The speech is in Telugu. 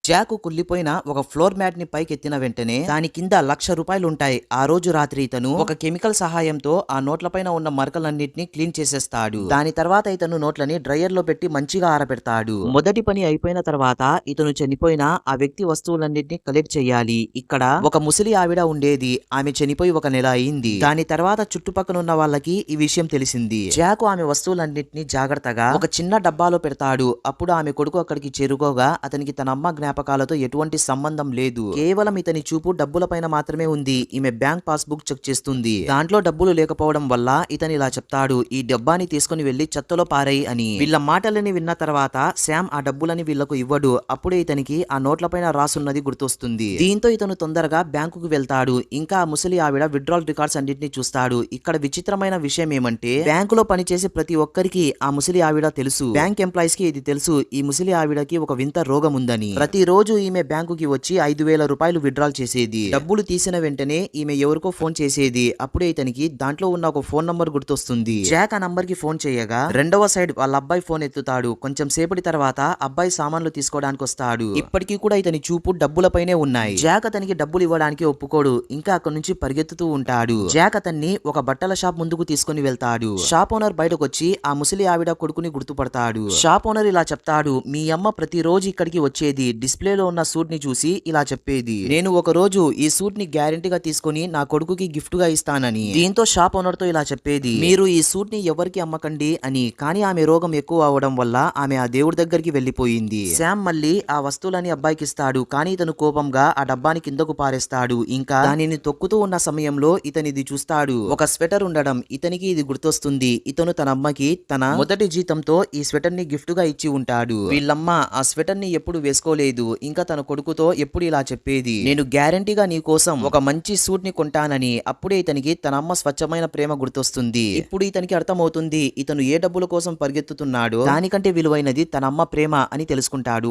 జాక్ కుళ్ళిపోయిన ఒక ఫ్లోర్ మ్యాట్ ని పైకెత్తిన వెంటనే దాని కింద ₹1,00,000 ఆ రోజు రాత్రి ఇతను ఒక కెమికల్ సహాయంతో ఆ నోట్లపైన ఉన్న మరకలన్నిటిని క్లీన్ చేసేస్తాడు. దాని తర్వాత ఇతను నోట్లని డ్రైయర్ లో పెట్టి మంచిగా ఆరబెడతాడు. మొదటి పని అయిపోయిన తర్వాత ఇతను చనిపోయిన ఆ వ్యక్తి వస్తువులన్నిటిని కలెక్ట్ చేయాలి. ఇక్కడ ఒక ముసలి ఆవిడ ఉండేది. ఆమె చనిపోయి ఒక నెల అయింది. దాని తర్వాత చుట్టుపక్కల ఉన్న వాళ్ళకి ఈ విషయం తెలిసింది. జాక్ ఆమె వస్తువులన్నిటిని జాగ్రత్తగా ఒక చిన్న డబ్బాలో పెడతాడు. అప్పుడు ఆమె కొడుకు అక్కడికి చేరుకోగా అతనికి తన అమ్మ జ్ఞాపకాలతో ఎటువంటి సంబంధం లేదు. కేవలం ఇతని చూపు డబ్బుల పైన మాత్రమే ఉంది. ఈమె బ్యాంక్ పాస్బుక్ చెక్ చేస్తుంది. దాంట్లో డబ్బులు లేకపోవడం వల్ల ఇతను ఇలా చెప్తాడు, ఈ డబ్బాని తీసుకుని వెళ్లి చెత్తలో పారేయ్ అని. వీళ్ళ మాటలని విన్న తర్వాత శామ్ ఆ డబ్బులని వీళ్లకు ఇవ్వడు. అప్పుడే ఇతనికి ఆ నోట్లపైన రాసున్నది గుర్తొస్తుంది. దీంతో ఇతను తొందరగా బ్యాంకుకు వెళ్తాడు. ఇంకా ఆ ముసలి ఆవిడ విత్డ్రాల్ రికార్డ్స్ అన్నింటినీ చూస్తాడు. ఇక్కడ విచిత్రమైన విషయం ఏమంటే బ్యాంకులో పనిచేసే ప్రతి ఒక్కరికి ఆ ముసలి ఆవిడ తెలుసు. బ్యాంక్ ఎంప్లాయీస్ కి ఇది తెలుసు, ఈ ముసలి ఆవిడకి ఒక వింత రోగం ఉందని. ప్రతి రోజు ఈమె బ్యాంకుకి వచ్చి ₹5,000 విత్డ్రాల్ చేసేది. డబ్బులు తీసిన వెంటనే ఈమె ఎవరికో ఫోన్ చేసేది. అప్పుడే ఇతనికి దాంట్లో ఉన్న ఒక ఫోన్ నంబర్ గుర్తొస్తుంది. జాక్ ఆ నంబర్ కి ఫోన్ చేయగా రెండవ సైడ్ వాళ్ళ అబ్బాయి ఫోన్ ఎత్తుతాడు. కొంచెం సేపటి తర్వాత అబ్బాయి సామాన్లు తీసుకోవడానికి వస్తాడు. ఇప్పటికీ కూడా ఇతని చూపు డబ్బులపైనే ఉన్నాయి. జాక్ అతనికి డబ్బులు ఇవ్వడానికి ఒప్పుకోడు. ఇంకా అక్కడి నుంచి పరిగెత్తుతూ ఉంటాడు. జాక్ అతన్ని ఒక బట్టల షాప్ ముందుకు తీసుకుని వెళ్తాడు. షాప్ ఓనర్ బయటకు వచ్చి ఆ ముసలి ఆవిడ కొడుకుని గుర్తుపడతాడు. షాప్ ఓనర్ ఇలా చెప్తాడు, మీ అమ్మ ప్రతిరోజు ఇక్కడికి వచ్చేది. డిస్ప్లేలో ఉన్న సూట్ ని చూసి ఇలా చెప్పేది, నేను ఒక రోజు ఈ సూట్ ని గ్యారెంటీగా తీసుకుని నా కొడుకుకి గిఫ్ట్ గా ఇస్తానని. దీంతో షాప్ ఓనర్ తో ఇలా చెప్పేది, మీరు ఈ సూట్ ని ఎవరికి అమ్మకండి అని. కానీ ఆమె రోగం ఎక్కువ అవడం వల్ల ఆమె ఆ దేవుడి దగ్గరికి వెళ్లిపోయింది. శామ్ మళ్ళీ ఆ వస్తువులని అబ్బాయికి ఇస్తాడు. కానీ ఇతను కోపంగా ఆ డబ్బాని కిందకు పారేస్తాడు. ఇంకా దానిని తొక్కుతూ ఉన్న సమయంలో ఇతనిది చూస్తాడు. ఒక స్వెటర్ ఉండడం ఇతనికి ఇది గుర్తొస్తుంది. ఇతను తన అమ్మకి తన మొదటి జీతంతో ఈ స్వెటర్ ని గిఫ్ట్ గా ఇచ్చి ఉంటాడు. వీళ్ళమ్మ ఆ స్వెటర్ ని ఎప్పుడు వేసుకోలేదు. ఇంకా తన కొడుకుతో ఎప్పుడు ఇలా చెప్పేది, నేను గ్యారంటీగా నీ కోసం ఒక మంచి సూట్ ని కొంటానని. అప్పుడే ఇతనికి తన అమ్మ స్వచ్ఛమైన ప్రేమ గుర్తొస్తుంది. ఇప్పుడు ఇతనికి అర్థమవుతుంది, ఇతను ఏ డబ్బుల కోసం పరిగెత్తుతున్నాడో దానికంటే విలువైనది తన అమ్మ ప్రేమ అని తెలుసుకుంటాడు.